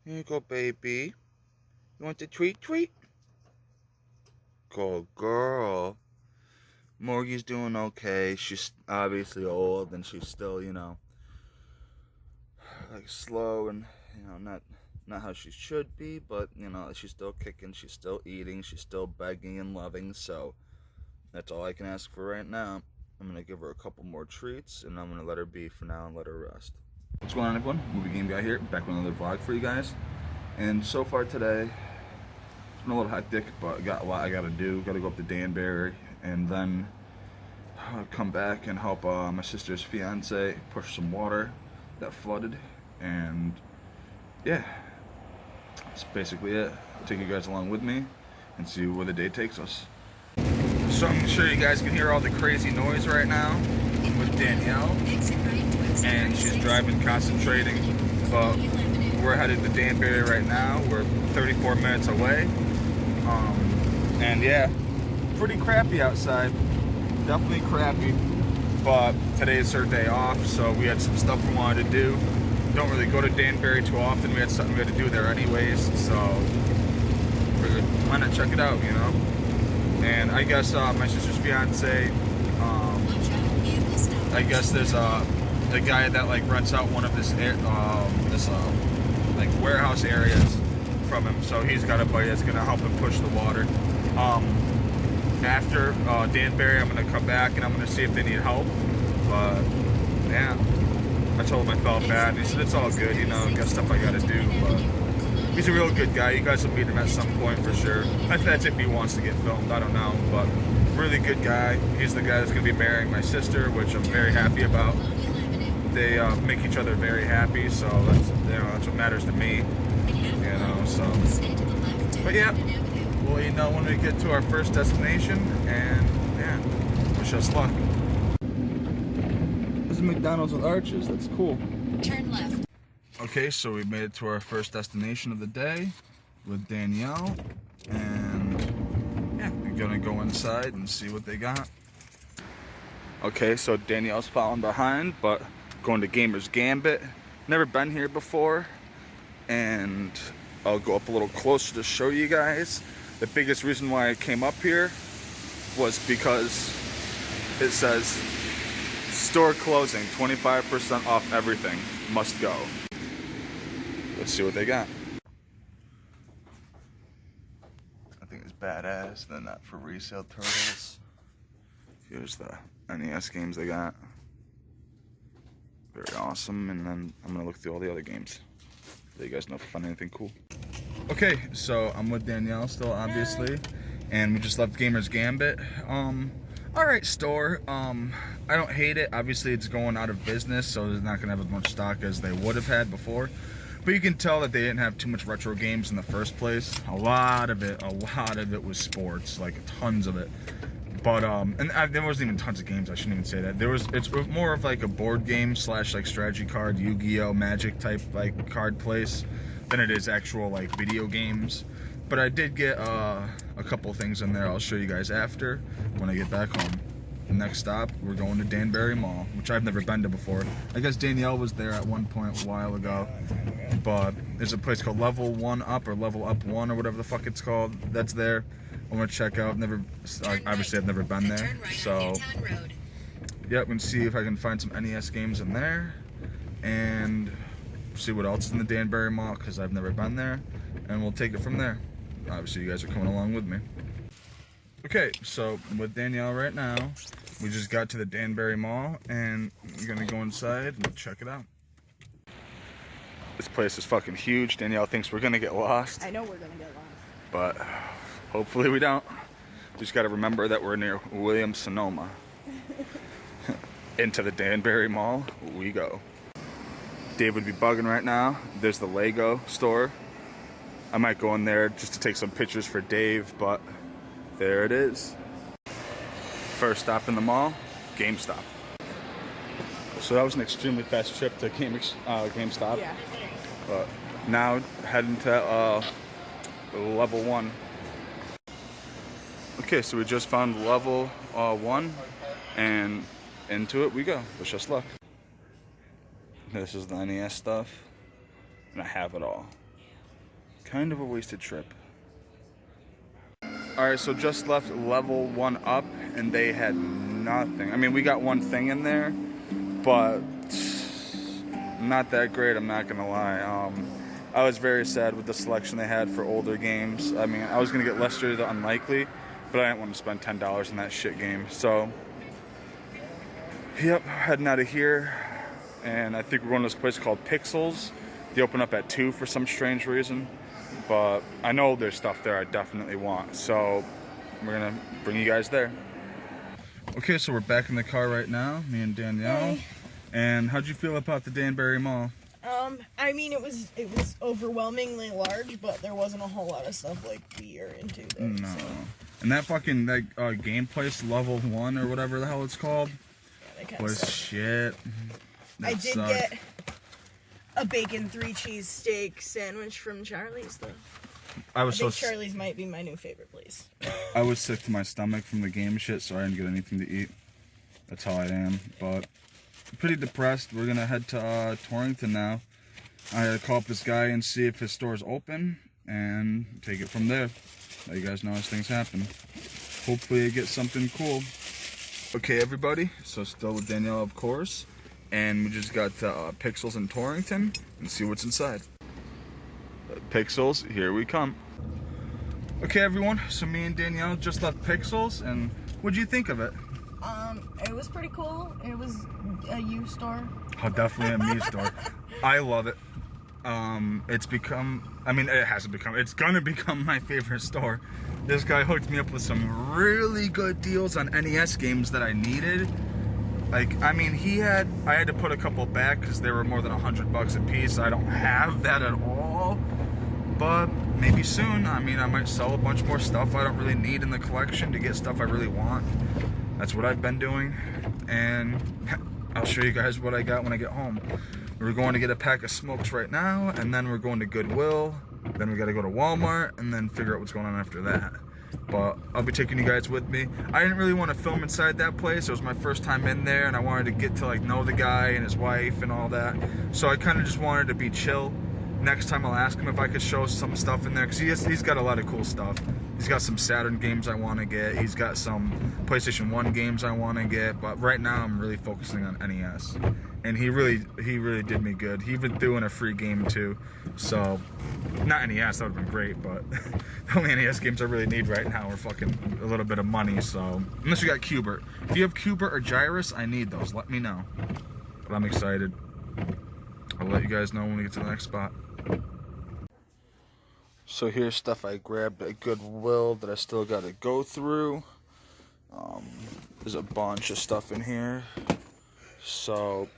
Here you go, baby. You want the treat? Go, girl. Morgie's doing okay. She's obviously old and she's still, like slow and, not how she should be, but, she's still kicking, she's still eating, she's still begging and loving, so that's all I can ask for right now. I'm going to give her a couple more treats and I'm going to let her be for now and let her rest. What's going on, everyone? Movie Game Guy here, back with another vlog for you guys. And so far today, it's been a little hectic, but I got a lot I gotta do. Gotta go up to Danbury and then come back and help my sister's fiance push some water that flooded. And yeah, that's basically it. I'll take you guys along with me and see where the day takes us. So I'm sure you guys can hear all the crazy noise right now with Danielle, and she's driving, concentrating, but we're headed to Danbury right now. We're 34 minutes away, and yeah, pretty crappy outside, definitely crappy, but today's her day off, so we had some stuff we wanted to do. Don't really go to Danbury too often. We had something we had to do there anyways, so figured, why not check it out, And I guess my sister's fiance, I guess there's a guy that like rents out one of this like warehouse areas from him, so he's got a buddy that's gonna help him push the water. After Danbury, I'm gonna come back and I'm gonna see if they need help. But yeah, I told him I felt bad. He said it's all good, got stuff I gotta do. But he's a real good guy. You guys will meet him at some point for sure. That's if he wants to get filmed. I don't know, but really good guy. He's the guy that's gonna be marrying my sister, which I'm very happy about. They make each other very happy, so that's what matters to me. So. But yeah, we'll when we get to our first destination, and yeah, wish us luck. This is McDonald's with arches. That's cool. Turn left. Okay, so we made it to our first destination of the day with Danielle, and yeah, we're gonna go inside and see what they got. Okay, so Danielle's following behind, but going to Gamer's Gambit. Never been here before, and I'll go up a little closer to show you guys. The biggest reason why I came up here was because it says store closing, 25% off everything, must go. Let's see what they got. I think it's badass. They're not for resale turtles. Here's the NES games they got. Very awesome. And then I'm gonna look through all the other games. Let you guys know if I find anything cool. Okay, so I'm with Danielle still, obviously, and we just left Gamer's Gambit. Alright store. I don't hate it. Obviously it's going out of business, so they're not gonna have as much stock as they would have had before. But you can tell that they didn't have too much retro games in the first place. A lot of it was sports, like tons of it. But there wasn't even tons of games. I shouldn't even say that. It's more of like a board game / like strategy card, Yu-Gi-Oh, Magic type like card place than it is actual like video games. But I did get a couple things in there. I'll show you guys after when I get back home. The next stop, we're going to Danbury Mall, which I've never been to before. I guess Danielle was there at one point a while ago. But there's a place called Level 1 Up or Level Up 1 or whatever the fuck it's called. That's there. I want to check out. Obviously I've never been there. So, yeah, we can see if I can find some NES games in there. And see what else is in the Danbury Mall, because I've never been there. And we'll take it from there. Obviously you guys are coming along with me. Okay, so with Danielle right now, we just got to the Danbury Mall, and we're gonna go inside and check it out. This place is fucking huge. Danielle thinks we're gonna get lost. I know we're gonna get lost. But hopefully we don't. We just gotta remember that we're near Williams-Sonoma. Into the Danbury Mall we go. Dave would be bugging right now. There's the Lego store. I might go in there just to take some pictures for Dave, but there it is. First stop in the mall, GameStop. So that was an extremely fast trip to GameStop. Yeah. But now heading to Level 1. Okay, so we just found Level 1, and into it we go. Wish us luck. This is the NES stuff, and I have it all. Kind of a wasted trip. Alright, so just left level 1 up, and they had nothing. I mean, we got one thing in there, but not that great, I'm not gonna lie. I was very sad with the selection they had for older games. I mean, I was gonna get Lester the Unlikely, but I didn't want to spend $10 on that shit game. So, yep, heading out of here, and I think we're going to this place called Pixels. They open up at 2 for some strange reason. But I know there's stuff there I definitely want, so we're gonna bring you guys there. Okay, so we're back in the car right now, me and Danielle. Hey. And how'd you feel about the Danbury Mall? I mean, it was overwhelmingly large, but there wasn't a whole lot of stuff like we are into there. No. So. And that fucking game place, level 1 or whatever the hell it's called, Yeah, was shit. I did sucked. get a bacon 3-cheese steak sandwich from Charlie's though. I was I think Charlie's might be my new favorite place. I was sick to my stomach from the game shit, so I didn't get anything to eat. That's how I am. But I'm pretty depressed. We're gonna head to Torrington now. I gotta call up this guy and see if his store's open and take it from there. Let you guys know as things happen. Hopefully I get something cool. Okay, everybody. So still with Danielle, of course. And we just got Pixels in Torrington, and see what's inside. Pixels, here we come. Okay, everyone, so me and Danielle just left Pixels, and what'd you think of it? It was pretty cool. It was a U store. Oh, definitely a me store. I love it. It's become, I mean, it hasn't become, it's gonna become my favorite store. This guy hooked me up with some really good deals on NES games that I needed. Like, I mean, I had to put a couple back because they were more than $100 a piece. I don't have that at all, but maybe soon. I mean, I might sell a bunch more stuff I don't really need in the collection to get stuff I really want. That's what I've been doing, and I'll show you guys what I got when I get home. We're going to get a pack of smokes right now, and then we're going to Goodwill, then we gotta go to Walmart, and then figure out what's going on after that. But I'll be taking you guys with me. I didn't really want to film inside that place. It was my first time in there, and I wanted to get to know the guy and his wife and all that. So I kind of just wanted to be chill. Next time I'll ask him if I could show some stuff in there, because he's got a lot of cool stuff. He's got some Saturn games I want to get. He's got some PlayStation 1 games I want to get. But right now I'm really focusing on NES. And he really did me good. He even threw in a free game too. So, not NES, that would have been great, but the only NES games I really need right now are fucking a little bit of money, so. Unless you got Cubert. If you have Cubert or Gyrus, I need those, let me know. But I'm excited. I'll let you guys know when we get to the next spot. So here's stuff I grabbed at Goodwill that I still gotta go through. There's a bunch of stuff in here. So,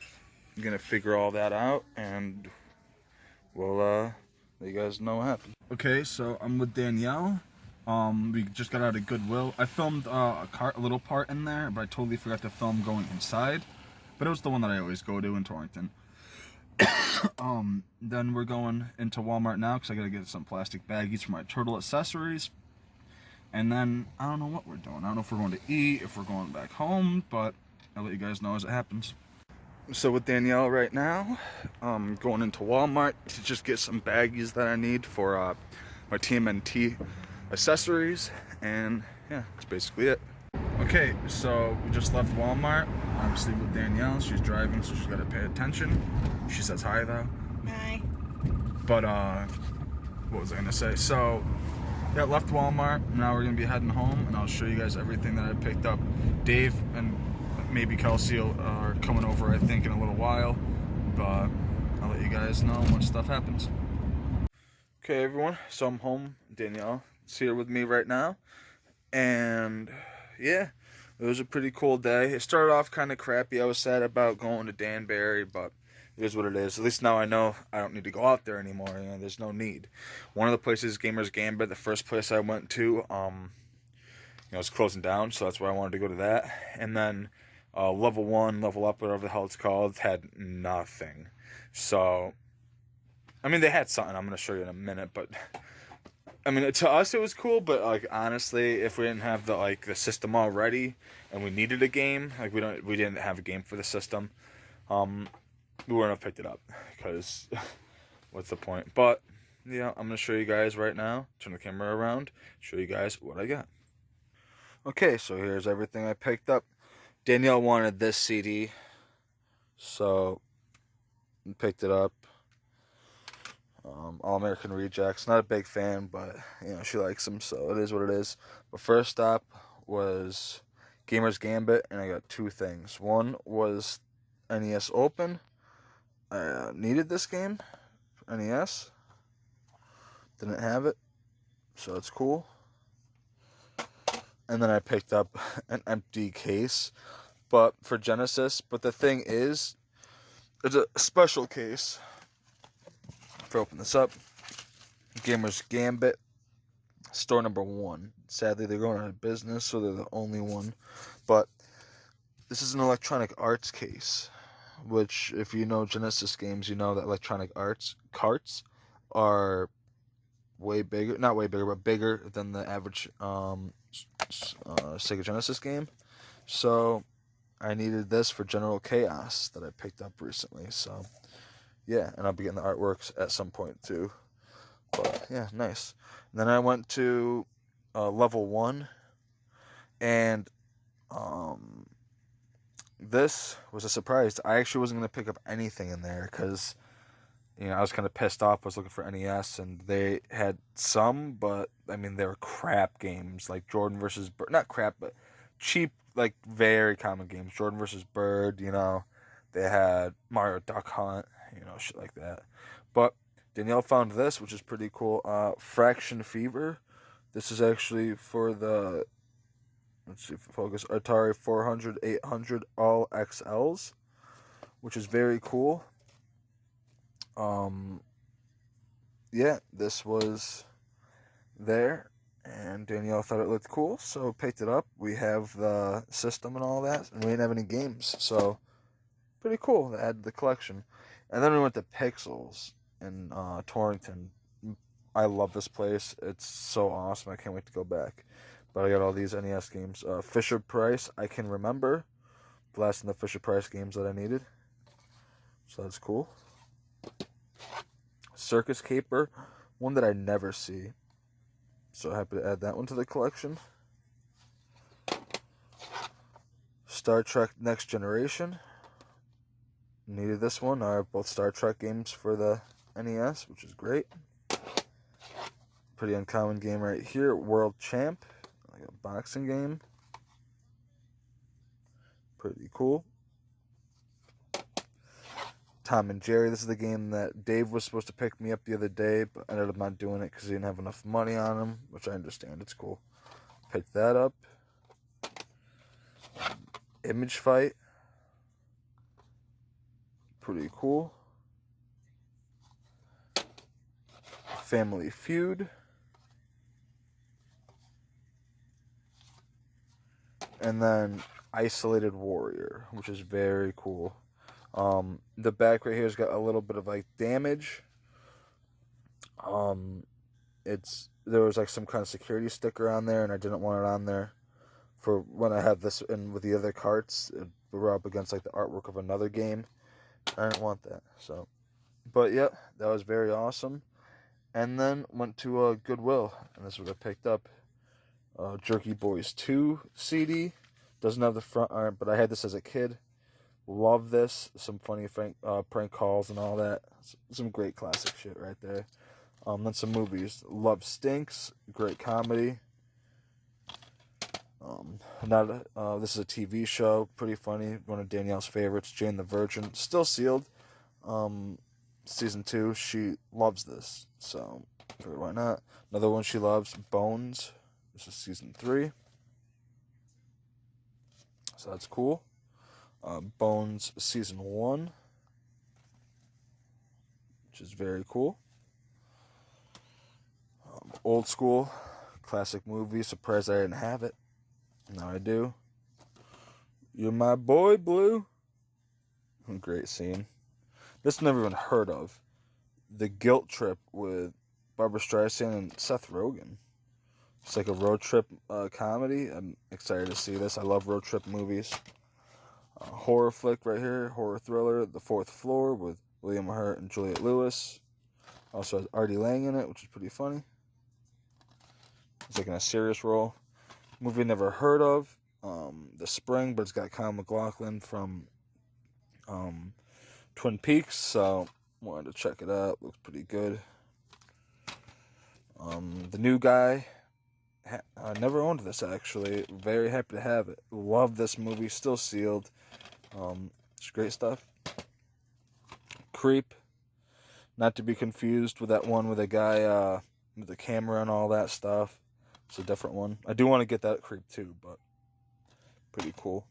I'm gonna figure all that out, and we'll let you guys know what happened. Okay, so I'm with Danielle. We just got out of Goodwill. I filmed a little part in there, but I totally forgot to film going inside. But it was the one that I always go to in Torrington. Then we're going into Walmart now because I gotta get some plastic baggies for my turtle accessories. And then I don't know what we're doing. I don't know if we're going to eat, if we're going back home, but I'll let you guys know as it happens. So with Danielle right now, I'm going into Walmart to just get some baggies that I need for my TMNT accessories, and yeah, that's basically it. Okay, so we just left Walmart, obviously with Danielle. She's driving, so she's got to pay attention. She says hi though. Hi. But what was I gonna say? So yeah, left Walmart. Now we're gonna be heading home, and I'll show you guys everything that I picked up. Dave and maybe Kelsey are coming over, I think, in a little while. But I'll let you guys know when stuff happens. Okay, everyone. So I'm home. Danielle is here with me right now, and yeah, it was a pretty cool day. It started off kind of crappy. I was sad about going to Danbury, but it is what it is. At least now I know I don't need to go out there anymore. You know, there's no need. One of the places, Gamers Gambit, the first place I went to, it's closing down, so that's why I wanted to go to that. And then Level 1, Level Up, whatever the hell it's called, had nothing. So, I mean, they had something. I'm going to show you in a minute, but I mean, to us it was cool, but honestly, if we didn't have the system already and we needed a game, we didn't have a game for the system, we wouldn't have picked it up, because what's the point? But yeah, I'm gonna show you guys right now. Turn the camera around. Show you guys what I got. Okay, so here's everything I picked up. Danielle wanted this CD, so I picked it up. All American Rejects. Not a big fan, but she likes them, so it is what it is. But first stop was Gamer's Gambit, and I got two things. One was NES Open. I needed this game, NES. Didn't have it, so it's cool. And then I picked up an empty case, but for Genesis. But the thing is, it's a special case. If I open this up, Gamer's Gambit, store number 1. Sadly, they're going out of business, so they're the only one. But this is an Electronic Arts case, which, if you know Genesis games, you know that Electronic Arts carts are way bigger, not way bigger, but bigger than the average Sega Genesis game. So I needed this for General Chaos that I picked up recently. So yeah, and I'll be getting the artworks at some point too. But yeah, nice. And then I went to level 1, and this was a surprise. I actually wasn't going to pick up anything in there because I was kind of pissed off. I was looking for NES, and they had some, but I mean, they were crap games like Jordan versus Bird. Not crap, but cheap, like very common games. Jordan versus Bird, They had Mario Duck Hunt, shit like that. But Danielle found this, which is pretty cool. Fraction Fever. This is actually for the, let's see if we focus, Atari 400, 800 All XLs, which is very cool. Yeah, this was there, and Danielle thought it looked cool, so picked it up. We have the system and all that, and we didn't have any games, so pretty cool to add to the collection. And then we went to Pixels in Torrington. I love this place. It's so awesome. I can't wait to go back. But I got all these NES games. Fisher Price, I can remember blasting the Fisher Price games that I needed, so that's cool. Circus Caper, one that I never see, so happy to add that one to the collection. Star Trek Next Generation, needed this one. I have both Star Trek games for the NES, which is great. Pretty uncommon game right here. World Champ, like a boxing game, pretty cool. Tom and Jerry, this is the game that Dave was supposed to pick me up the other day, but ended up not doing it because he didn't have enough money on him, which I understand. It's cool. Picked that up. Image Fight, pretty cool. Family Feud. And then Isolated Warrior, which is very cool. The back right here has got a little bit of like damage. There was like some kind of security sticker on there, and I didn't want it on there for when I have this in with the other carts. It were up against like the artwork of another game. I didn't want that. So, but yeah, that was very awesome. And then went to Goodwill, and this is what I picked up. Jerky Boys 2 CD. Doesn't have the front art, but I had this as a kid. Love this. Some funny prank calls and all that. Some great classic shit right there. Then some movies. Love Stinks. Great comedy. This is a TV show. Pretty funny. One of Danielle's favorites. Jane the Virgin. Still sealed. Season 2. She loves this. So, why not? Another one she loves. Bones. This is season 3. So that's cool. Bones season 1, which is very cool. Old school, classic movie. Surprised I didn't have it. Now I do. You're my boy, Blue. Great scene. This never even heard of. The Guilt Trip with Barbra Streisand and Seth Rogen. It's like a road trip comedy. I'm excited to see this. I love road trip movies. Horror flick right here. Horror thriller, The Fourth Floor with William Hurt and Juliette Lewis. Also has Artie Lang in it, which is pretty funny. He's like in a serious role. Movie never heard of. The Spring, but it's got Kyle MacLachlan from Twin Peaks, so wanted to check it out. Looks pretty good. The New Guy. I never owned this, actually. Very happy to have it. Love this movie. Still sealed. It's great stuff. Creep. Not to be confused with that one with a guy with the camera and all that stuff. It's a different one. I do want to get that Creep too, but pretty cool.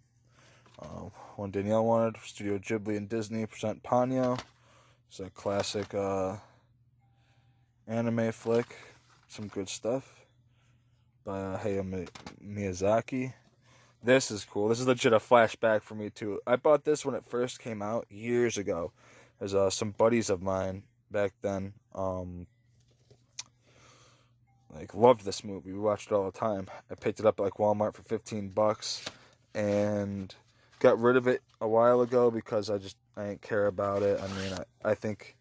One Danielle wanted. Studio Ghibli and Disney present Ponyo. It's a classic anime flick. Some good stuff by Hayao Miyazaki. This is cool. This is legit a flashback for me too. I bought this when it first came out years ago. There's some buddies of mine back then. Loved this movie. We watched it all the time. I picked it up at Walmart for $15 and got rid of it a while ago because I didn't care about it. I mean, I think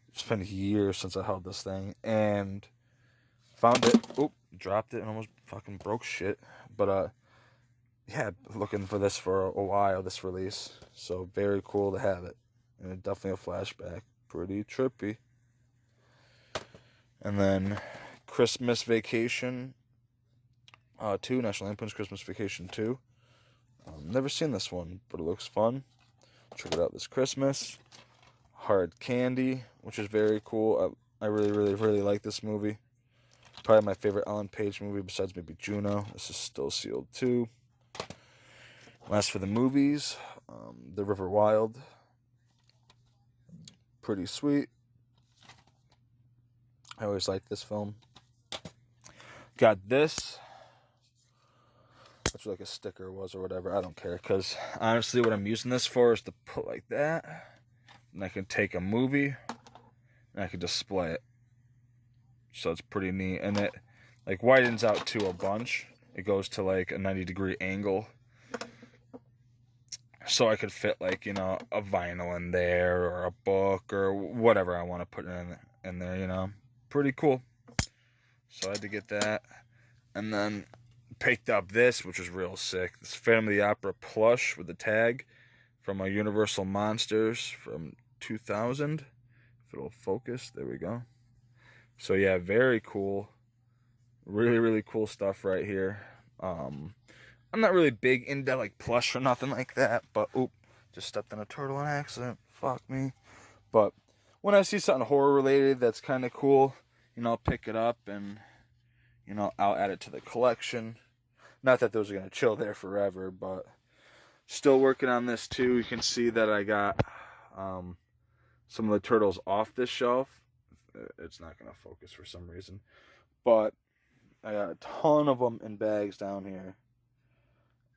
it's been years since I held this thing and found it. Oop, dropped it and almost fucking broke shit. But yeah, looking for this for a while, this release. So very cool to have it. And definitely a flashback. Pretty trippy. And then Christmas Vacation 2, National Lampoon's Christmas Vacation 2. Never seen this one, but it looks fun. Check it out this Christmas. Hard Candy, which is very cool. I really, really, really like this movie. Probably my favorite Ellen Page movie besides maybe Juno. This is still sealed too. Last for the movies, The River Wild. Pretty sweet. I always liked this film. Got this. That's what like a sticker was or whatever. I don't care. Because honestly, what I'm using this for is to put like that. And I can take a movie. And I can display it. So it's pretty neat. And it like widens out to a bunch. It goes to like a 90-degree angle. So I could fit like, a vinyl in there or a book or whatever I want to put in there, Pretty cool. So I had to get that. And then picked up this, which was real sick. This Phantom of the Opera plush with the tag from Universal Monsters from 2000. If it'll focus, there we go. So yeah, very cool. Really, really cool stuff right here. I'm not really big into like plush or nothing like that, but oop, just stepped on a turtle on accident. Fuck me. But when I see something horror related that's kind of cool, I'll pick it up and I'll add it to the collection. Not that those are gonna chill there forever, but still working on this too. You can see that I got some of the turtles off this shelf. It's not gonna focus for some reason, but I got a ton of them in bags down here.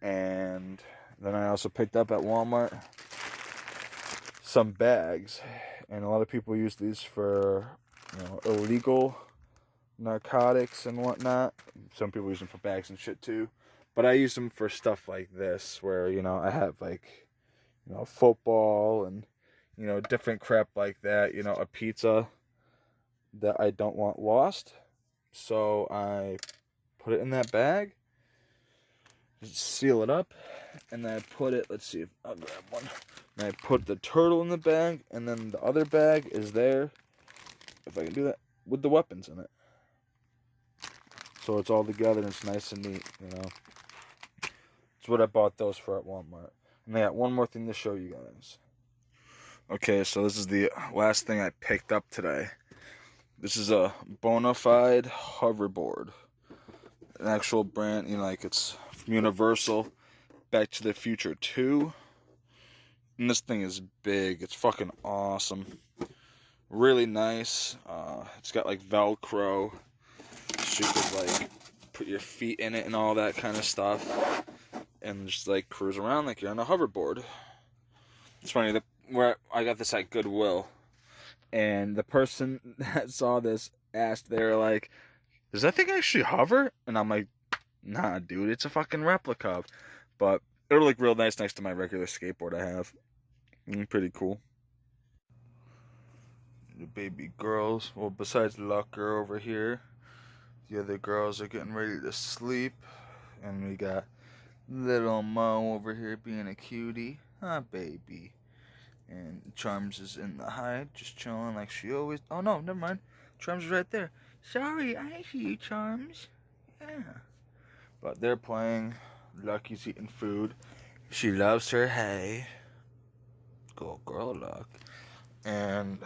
And then I also picked up at Walmart some bags, and a lot of people use these for illegal narcotics and whatnot. Some people use them for bags and shit too, but I use them for stuff like this where I have like football and different crap like that, a pizza that I don't want lost, so I put it in that bag. Just seal it up, and then I put it, let's see if I'll grab one. And I put the turtle in the bag, and then the other bag is there, if I can do that, with the weapons in it. So it's all together, and it's nice and neat, It's what I bought those for at Walmart. And I got one more thing to show you guys. Okay, so this is the last thing I picked up today. This is a bona fide hoverboard. An actual brand, it's from Universal, Back to the Future 2. And this thing is big. It's fucking awesome. Really nice. It's got like Velcro, so you could put your feet in it and all that kind of stuff, and just cruise around like you're on a hoverboard. It's funny where I got this at Goodwill, and the person that saw this asked, they were like, "Does that thing actually hover?" And I'm like, "Nah, dude, it's a fucking replica." But it'll look real nice next to my regular skateboard I have. Pretty cool. The baby girls. Well, besides Lucker over here, the other girls are getting ready to sleep. And we got little Mo over here being a cutie. Huh, baby. And Charms is in the hide, just chilling like she always... Oh, no, never mind. Charms is right there. Sorry, I see you, Charms. Yeah. But they're playing. Lucky's eating food. She loves her hay. Go girl, Luck. And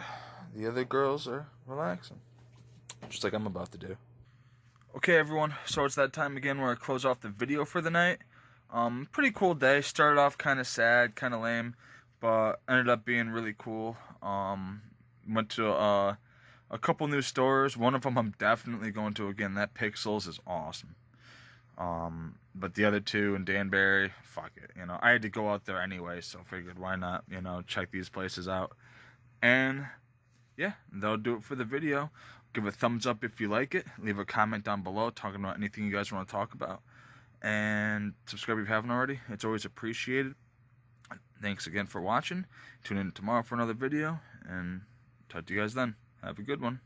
the other girls are relaxing. Just like I'm about to do. Okay, everyone. So it's that time again where I close off the video for the night. Pretty cool day. Started off kind of sad, kind of lame, but ended up being really cool. Went to a couple new stores. One of them I'm definitely going to again. That Pixels is awesome. But the other two in Danbury, fuck it. You know, I had to go out there anyway, so I figured why not, you know, check these places out. And yeah, that'll do it for the video. Give a thumbs up if you like it. Leave a comment down below talking about anything you guys want to talk about. And subscribe if you haven't already. It's always appreciated. Thanks again for watching. Tune in tomorrow for another video. And talk to you guys then. Have a good one.